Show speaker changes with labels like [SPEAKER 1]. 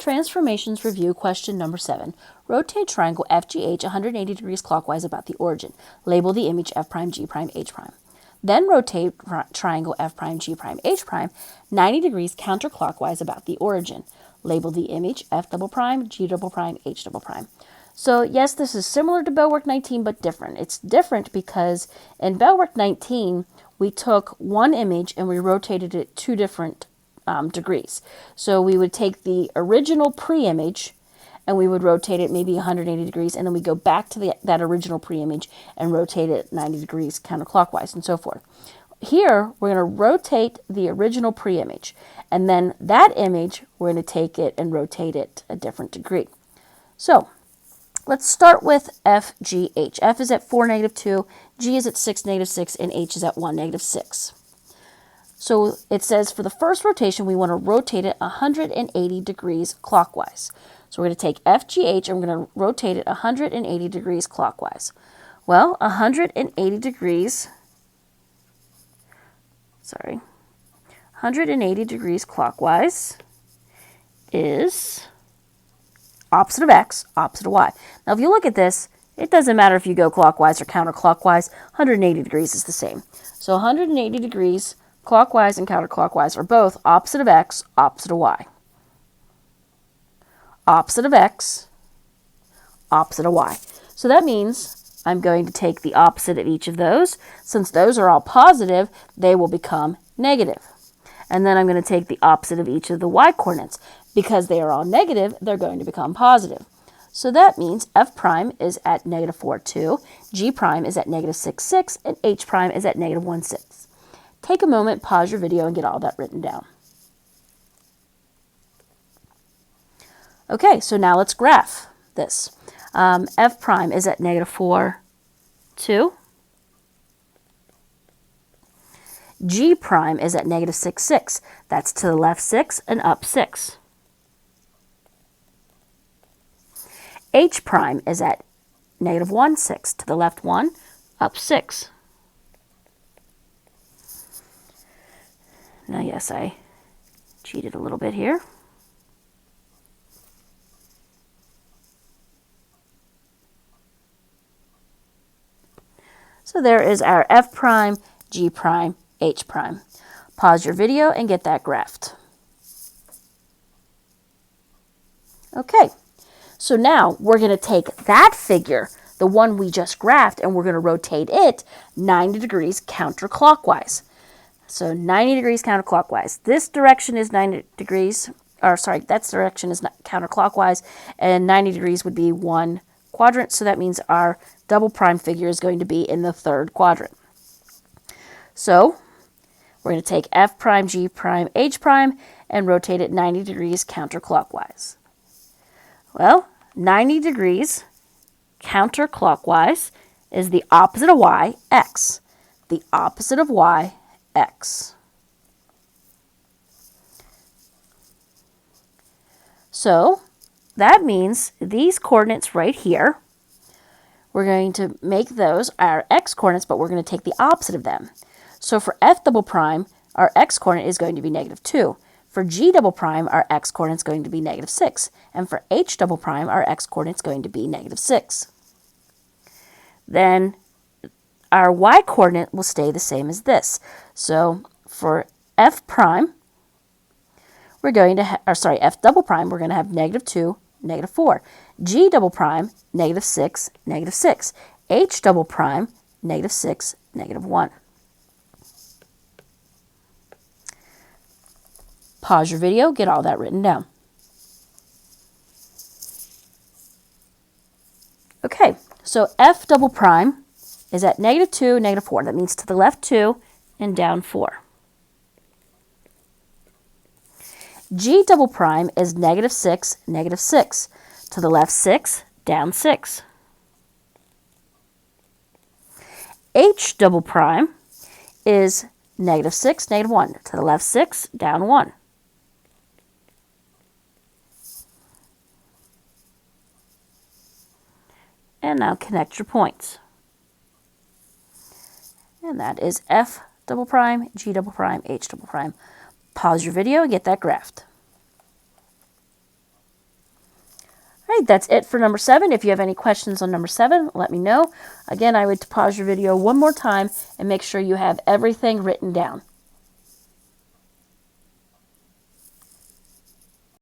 [SPEAKER 1] Transformations Review question number 7. Rotate triangle FGH 180 degrees clockwise about the origin. Label the image F prime, G prime, H prime. Then rotate triangle F prime, G prime, H prime 90 degrees counterclockwise about the origin. Label the image F double prime, G double prime, H double prime. So yes, this is similar to Bellwork 19, but different. It's different because in Bellwork 19, we took one image and we rotated it 2 different degrees. So we would take the original pre-image and we would rotate it maybe 180 degrees, and then we go back to that original pre-image and rotate it 90 degrees counterclockwise and so forth. Here, we're going to rotate the original pre-image, and then that image, we're going to take it and rotate it a different degree. So, let's start with FGH. F is at 4, -2, G is at 6, -6, and H is at 1, -6. So it says for the first rotation, we want to rotate it 180 degrees clockwise. So we're going to take FGH and we're going to rotate it 180 degrees clockwise. Well, 180 degrees clockwise is opposite of X, opposite of Y. Now, if you look at this, it doesn't matter if you go clockwise or counterclockwise, 180 degrees is the same. So 180 degrees clockwise and counterclockwise are both opposite of X, opposite of Y. Opposite of X, opposite of Y. So that means I'm going to take the opposite of each of those. Since those are all positive, they will become negative. And then I'm going to take the opposite of each of the Y coordinates. Because they are all negative, they're going to become positive. So that means F prime is at -4, 2, G prime is at -6, 6, and H prime is at -1, 6. Take a moment, pause your video, and get all that written down. Okay, so now let's graph this. F prime is at -4, 2. G prime is at -6, 6. That's to the left 6 and up 6. H prime is at -1, 6. To the left 1, up 6. Now, yes, I cheated a little bit here. So there is our F prime, G prime, H prime. Pause your video and get that graphed. Okay, so now we're going to take that figure, the one we just graphed, and we're going to rotate it 90 degrees counterclockwise. So 90 degrees counterclockwise. This direction is 90 degrees, or sorry, that direction is counterclockwise, and 90 degrees would be one quadrant, so that means our double prime figure is going to be in the 3rd quadrant. So we're going to take F prime, G prime, H prime, and rotate it 90 degrees counterclockwise. Well, 90 degrees counterclockwise is the opposite of Y, X. The opposite of Y, X. So that means these coordinates right here, we're going to make those our X coordinates, but we're going to take the opposite of them. So for F double prime, our X coordinate is going to be -2. For G double prime, our X coordinate is going to be -6. And for H double prime, our X coordinate is going to be -6. Then our Y coordinate will stay the same as this. So for F prime, we're going to F double prime, we're going to have -2, -4. G double prime, -6, -6. H double prime, -6, -1. Pause your video, get all that written down. Okay, so F double prime is at -2, -4. That means to the left 2 and down 4. G double prime is -6, -6. To the left 6, down 6. H double prime is -6, -1. To the left 6, down 1. And now connect your points. And that is F double prime, G double prime, H double prime. Pause your video and get that graphed. right, that's it for number 7. If you have any questions on number 7, let me know. Again, I would pause your video one more time and make sure you have everything written down.